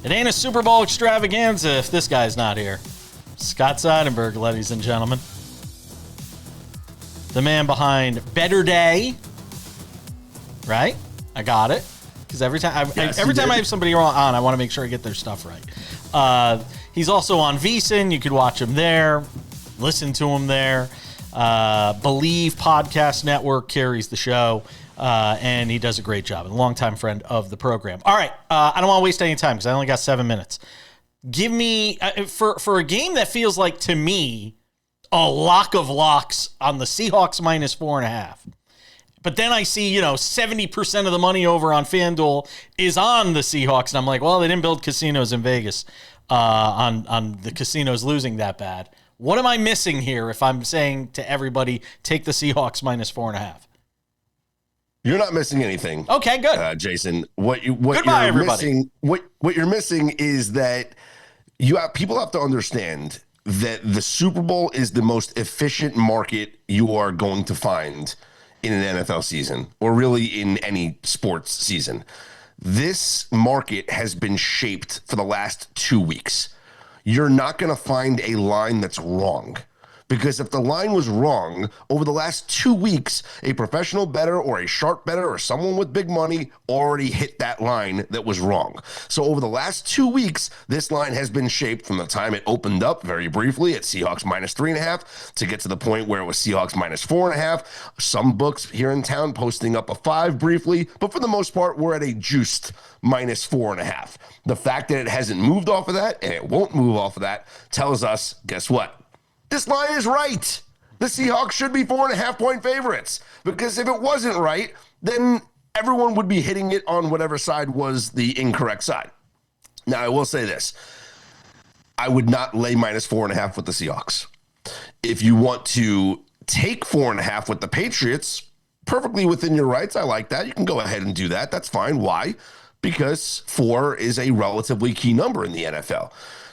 It ain't a Super Bowl extravaganza if this guy's not here. Scott Seidenberg, ladies and gentlemen. The man behind Better Day. Right? I got it. Because every time I have somebody on, I want to make sure I get their stuff right. He's also on VSiN. You could watch him there. Listen to him there. Believe Podcast Network carries the show. And he does a great job. A longtime friend of the program. All right. I don't want to waste any time because I only got 7 minutes. Give me, for a game that feels like, to me, a lock of locks on the Seahawks minus 4.5. But then I see, 70% of the money over on FanDuel is on the Seahawks. And I'm like, well, they didn't build casinos in Vegas on the casinos losing that bad. What am I missing here if I'm saying to everybody, take the Seahawks minus 4.5? You're not missing anything. Okay, good. Jason, what Goodbye, you're everybody. missing, what you're missing is that people have to understand that the Super Bowl is the most efficient market you are going to find in an NFL season, or really in any sports season. This market has been shaped for the last 2 weeks. You're not going to find a line that's wrong. Because if the line was wrong, over the last 2 weeks, a professional bettor or a sharp bettor or someone with big money already hit that line that was wrong. So over the last 2 weeks, this line has been shaped from the time it opened up very briefly at Seahawks minus 3.5 to get to the point where it was Seahawks minus 4.5. Some books here in town posting up a 5 briefly, but for the most part, we're at a juiced minus 4.5. The fact that it hasn't moved off of that and it won't move off of that tells us, guess what? This line is right. The Seahawks should be 4.5-point favorites, because if it wasn't right, then everyone would be hitting it on whatever side was the incorrect side. Now, I will say this. I would not lay minus 4.5 with the Seahawks. If you want to take 4.5 with the Patriots, perfectly within your rights. I like that. You can go ahead and do that. That's fine. Why? Because 4 is a relatively key number in the NFL.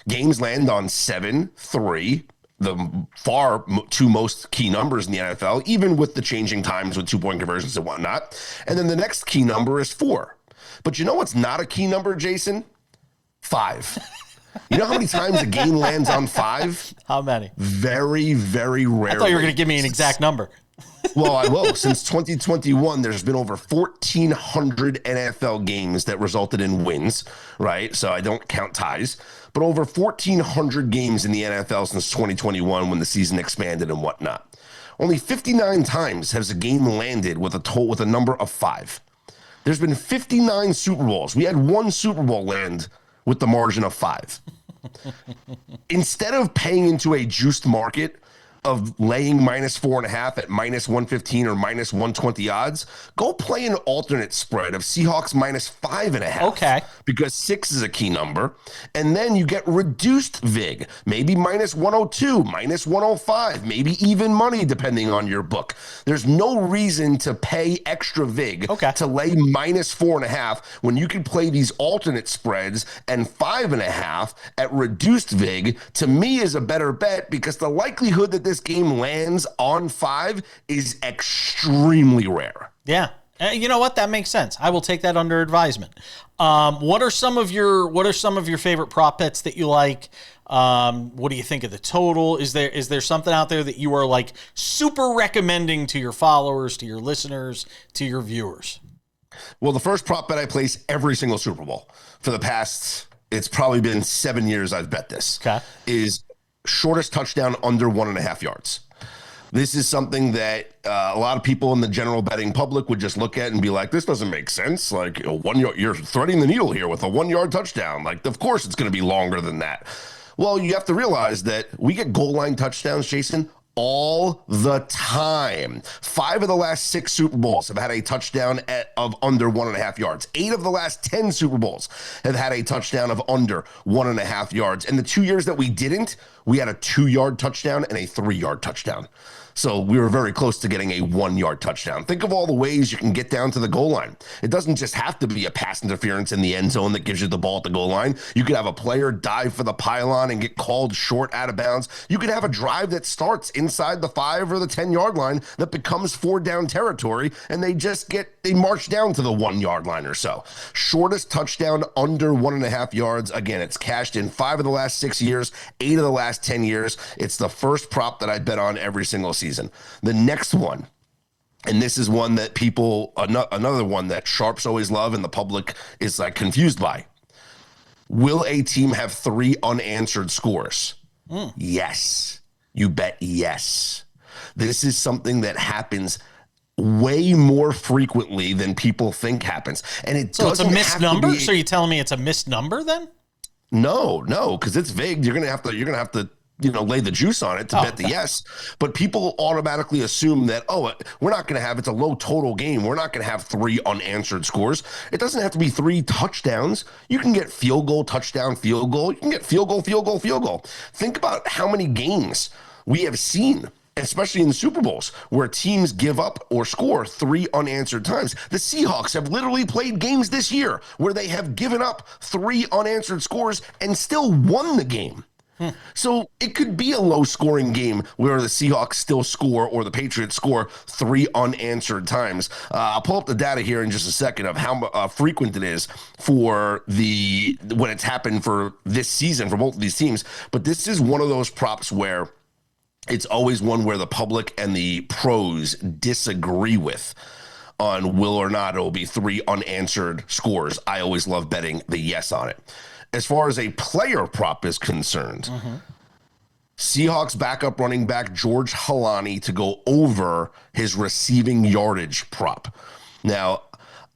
Games land on 7, 3, the far two most key numbers in the NFL, even with the changing times with 2-point conversions and whatnot. And then the next key number is 4. But you know what's not a key number, Jason? 5. You know how many times a game lands on 5? How many? Very, very rarely. I thought you were going to give me an exact number. Well, I will. Since 2021, there's been over 1,400 NFL games that resulted in wins, right? So I don't count ties. But over 1,400 games in the NFL since 2021 when the season expanded and whatnot. Only 59 times has a game landed with a number of 5. There's been 59 Super Bowls. We had 1 Super Bowl land with the margin of 5. Instead of paying into a juiced market of laying minus 4.5 at minus 115 or minus 120 odds, go play an alternate spread of Seahawks minus 5.5. Okay. Because 6 is a key number. And then you get reduced VIG, maybe minus 102, minus 105, maybe even money depending on your book. There's no reason to pay extra VIG to lay minus 4.5 when you can play these alternate spreads, and 5.5 at reduced VIG, to me, is a better bet, because the likelihood that this game lands on 5 is extremely rare. Yeah. You know what? That makes sense. I will take that under advisement. What are some of your favorite prop bets that you like? What do you think of the total? Is there something out there that you are like super recommending to your followers, to your listeners, to your viewers? Well, the first prop bet I place every single Super Bowl for the past, it's probably been 7 years I've bet this, is shortest touchdown under 1.5 yards. This is something that a lot of people in the general betting public would just look at and be like, this doesn't make sense. Like, 1 yard, you're threading the needle here with a 1 yard touchdown. Like, of course it's going to be longer than that. Well, you have to realize that we get goal line touchdowns, Jason, all the time. 5 of the last 6 Super Bowls have had a touchdown of under 1.5 yards. 8 of the last 10 Super Bowls have had a touchdown of under 1.5 yards. And the 2 years that we didn't, we had a 2-yard touchdown and a 3-yard touchdown. So we were very close to getting a 1-yard touchdown. Think of all the ways you can get down to the goal line. It doesn't just have to be a pass interference in the end zone that gives you the ball at the goal line. You could have a player dive for the pylon and get called short out of bounds. You could have a drive that starts inside the 5 or the 10-yard line that becomes 4-down territory, and they march down to the 1-yard line or so. Shortest touchdown under 1.5 yards. Again, it's cashed in 5 of the last 6 years, 8 of the last 10 years. It's the first prop that I bet on every single season. The next one, and this is one that another one that sharps always love and the public is like confused by. Will a team have 3 unanswered scores? Yes. You bet yes. This is something that happens way more frequently than people think happens. And it so doesn't it's a missed number? be, so you're telling me it's a missed number then? No, because it's vague. You're gonna have to lay the juice on it to bet the yes. But people automatically assume that, we're not going to have, it's a low total game. We're not going to have 3 unanswered scores. It doesn't have to be 3 touchdowns. You can get field goal, touchdown, field goal. You can get field goal, field goal, field goal. Think about how many games we have seen, especially in the Super Bowls, where teams give up or score 3 unanswered times. The Seahawks have literally played games this year where they have given up 3 unanswered scores and still won the game. So it could be a low-scoring game where the Seahawks still score or the Patriots score 3 unanswered times. I'll pull up the data here in just a second of how frequent it is for when it's happened for this season for both of these teams. But this is one of those props where it's always one where the public and the pros disagree with on will or not it will be 3 unanswered scores. I always love betting the yes on it. As far as a player prop is concerned, Seahawks backup running back George Halani to go over his receiving yardage prop. Now,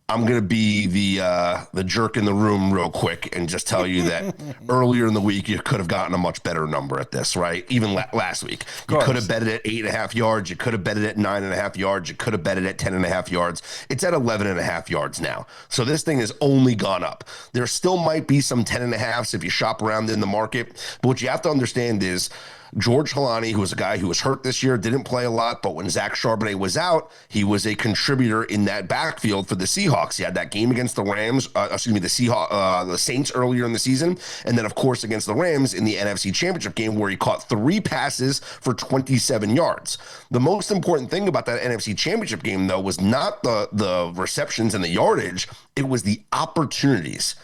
I'm going to be the jerk in the room real quick and just tell you that earlier in the week, you could have gotten a much better number at this, right? Even last week. You could have bet it at 8.5 yards. You could have bet it at 9.5 yards. You could have bet it at 10.5 yards. It's at 11.5 yards now. So this thing has only gone up. There still might be some 10.5s if you shop around in the market. But what you have to understand is George Halani, who was a guy who was hurt this year, didn't play a lot, but when Zach Charbonnet was out, he was a contributor in that backfield for the Seahawks. He had that game against the the Saints earlier in the season, and then, of course, against the Rams in the NFC Championship game where he caught 3 passes for 27 yards. The most important thing about that NFC Championship game, though, was not the receptions and the yardage. It was the opportunities.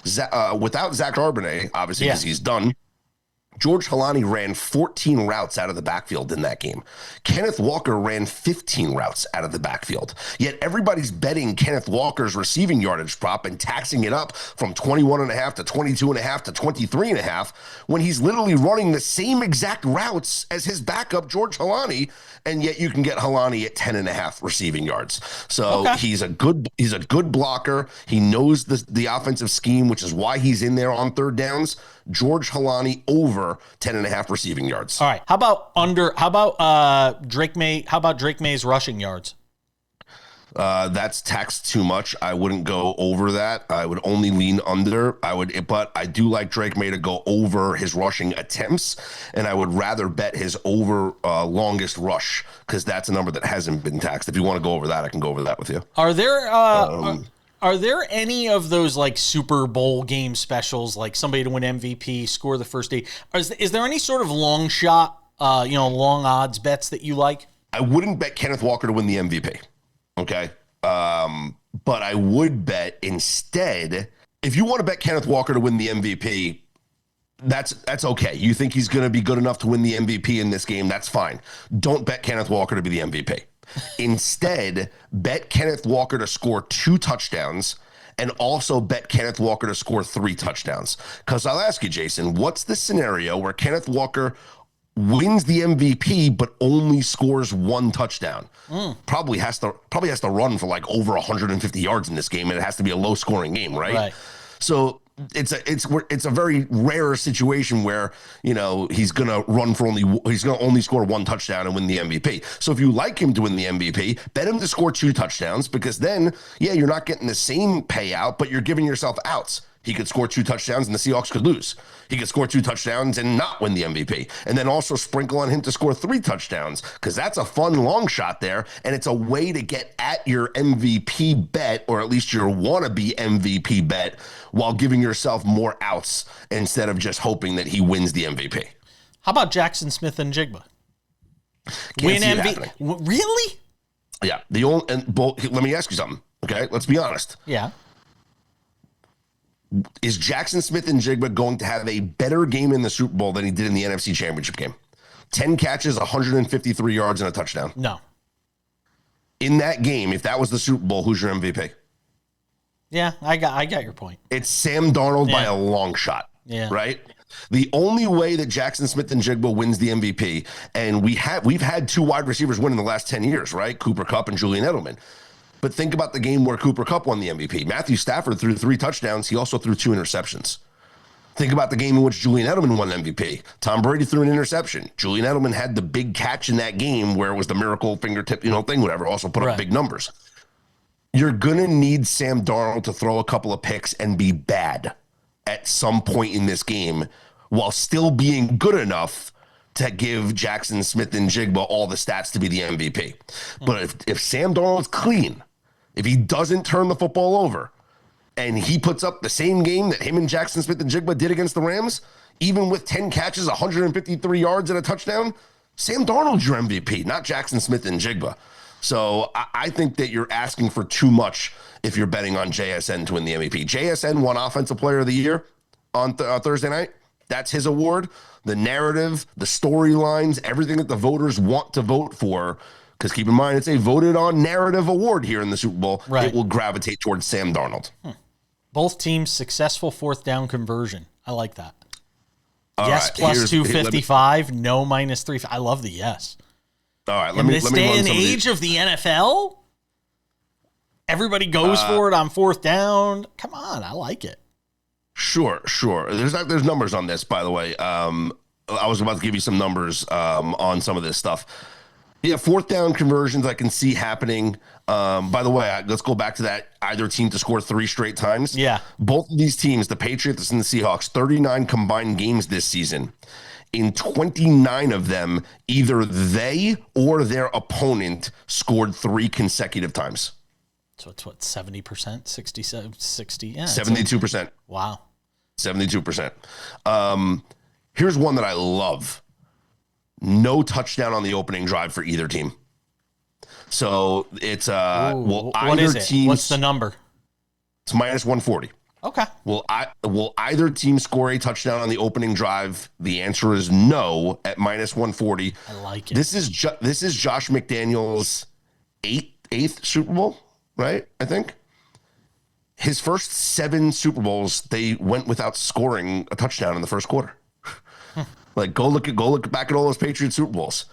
Without Zach Charbonnet, obviously, because he's done, George Halani ran 14 routes out of the backfield in that game. Kenneth Walker ran 15 routes out of the backfield. Yet everybody's betting Kenneth Walker's receiving yardage prop and taxing it up from 21.5 to 22.5 to 23.5 when he's literally running the same exact routes as his backup, George Halani, and yet you can get Halani at 10.5 receiving yards. So he's a good blocker. He knows the offensive scheme, which is why he's in there on third downs. George Halani over 10.5 receiving yards. All right. How about Drake May's rushing yards? That's taxed too much. I wouldn't go over that. I would only lean under. But I do like Drake May to go over his rushing attempts, and I would rather bet his over longest rush because that's a number that hasn't been taxed. If you want to go over that, I can go over that with you. Are there any of those like Super Bowl game specials, like somebody to win MVP, score the first 8? Is there any sort of long shot, long odds bets that you like? I wouldn't bet Kenneth Walker to win the MVP. Okay. But I would bet instead, if you want to bet Kenneth Walker to win the MVP, that's okay. You think he's going to be good enough to win the MVP in this game? That's fine. Don't bet Kenneth Walker to be the MVP. Instead, bet Kenneth Walker to score 2 touchdowns and also bet Kenneth Walker to score 3 touchdowns. Because I'll ask you, Jason, what's the scenario where Kenneth Walker wins the MVP but only scores 1 touchdown? Probably has to run for like over 150 yards in this game, and it has to be a low scoring game, right? So it's a very rare situation where he's gonna only score 1 touchdown and win the MVP. So if you like him to win the MVP, bet him to score 2 touchdowns because then you're not getting the same payout, but you're giving yourself outs. He could score 2 touchdowns and the Seahawks could lose. He could score 2 touchdowns and not win the MVP. And then also sprinkle on him to score 3 touchdowns, because that's a fun long shot there. And it's a way to get at your MVP bet, or at least your wannabe MVP bet, while giving yourself more outs instead of just hoping that he wins the MVP. How about Jackson Smith and Jigba? Win MVP. Really? Yeah. Let me ask you something. Okay. Let's be honest. Yeah. Is Jackson Smith and Jigba going to have a better game in the Super Bowl than he did in the NFC Championship game? 10 catches, 153 yards, and a touchdown. No. In that game, if that was the Super Bowl, who's your MVP? Yeah, I got your point. It's Sam Darnold by a long shot. Yeah. Right? The only way that Jackson Smith and Jigba wins the MVP, and we've had 2 wide receivers win in the last 10 years, right? Cooper Kupp and Julian Edelman. But think about the game where Cooper Kupp won the MVP. Matthew Stafford threw 3 touchdowns. He also threw 2 interceptions. Think about the game in which Julian Edelman won MVP. Tom Brady threw an interception. Julian Edelman had the big catch in that game where it was the miracle fingertip, thing, whatever. Also put up big numbers. You're going to need Sam Darnold to throw a couple of picks and be bad at some point in this game while still being good enough to give Jackson Smith and Jigba all the stats to be the MVP. But if Sam Darnold's clean, if he doesn't turn the football over, and he puts up the same game that him and Jackson Smith and Jigba did against the Rams, even with 10 catches, 153 yards, and a touchdown, Sam Darnold's your MVP, not Jackson Smith and Jigba. So I think that you're asking for too much if you're betting on JSN to win the MVP. JSN won Offensive Player of the Year on Thursday night. That's his award. The narrative, the storylines, everything that the voters want to vote for, because keep in mind, it's a voted on narrative award here in the Super Bowl. Right. It will gravitate towards Sam Darnold. Both teams successful 4th down conversion. I like that. All yes, right, plus 255, no minus 3. I love the yes. All right, in this day and age of the NFL, everybody goes for it on 4th down. Come on, I like it. Sure. There's numbers on this, by the way. I was about to give you some numbers on some of this stuff. Yeah, 4th down conversions I can see happening. By the way, let's go back to that either team to score 3 straight times. Yeah. Both of these teams, the Patriots and the Seahawks, 39 combined games this season. In 29 of them, either they or their opponent scored 3 consecutive times. So it's what, 70%, 60, yeah. 72%. Wow. 72%. Here's one that I love. No touchdown on the opening drive for either team. So it's what is it? What's the number? It's minus 140. Okay. Will either team score a touchdown on the opening drive? The answer is no at minus 140. I like it. This is Josh McDaniels' eighth Super Bowl, right? I think his first 7 Super Bowls, they went without scoring a touchdown in the first quarter. Like go look back at all those Patriots Super Bowls.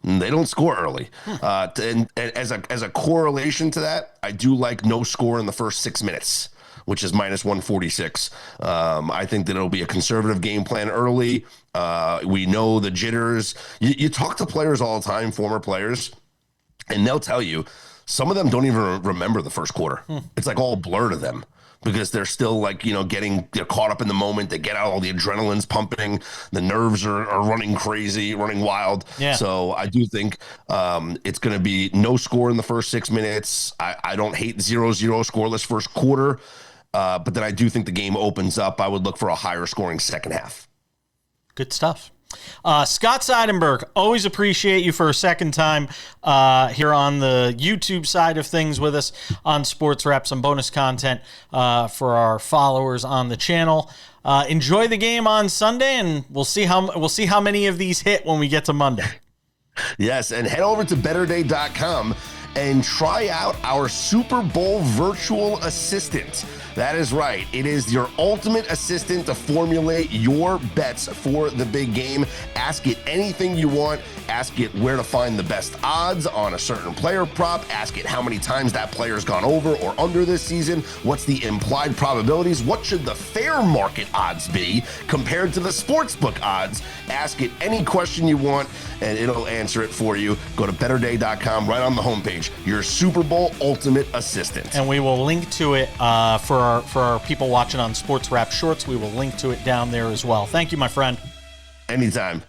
They don't score early. And as a correlation to that, I do like no score in the first 6 minutes, which is minus 146. I think that it'll be a conservative game plan early. We know the jitters. You talk to players all the time, former players, and they'll tell you some of them don't even remember the first quarter. It's like all blur to them, because they're still getting caught up in the moment. They get out, all the adrenaline's pumping. The nerves are running crazy, running wild. Yeah. So I do think it's going to be no score in the first 6 minutes. I don't hate 0-0 scoreless first quarter, but then I do think the game opens up. I would look for a higher scoring second half. Good stuff. Scott Seidenberg, always appreciate you for a second time here on the YouTube side of things with us on Sports Wrap, some bonus content for our followers on the channel. Enjoy the game on Sunday, and we'll see how many of these hit when we get to Monday. Yes, and head over to betterday.com and try out our Super Bowl virtual assistant. That is right. It is your ultimate assistant to formulate your bets for the big game. Ask it anything you want. Ask it where to find the best odds on a certain player prop. Ask it how many times that player's gone over or under this season. What's the implied probabilities? What should the fair market odds be compared to the sportsbook odds? Ask it any question you want, and it'll answer it for you. Go to betterday.com right on the homepage. Your Super Bowl ultimate assistant. And we will link to it for our people watching on Sports Wrap Shorts. We will link to it down there as well. Thank you, my friend. Anytime.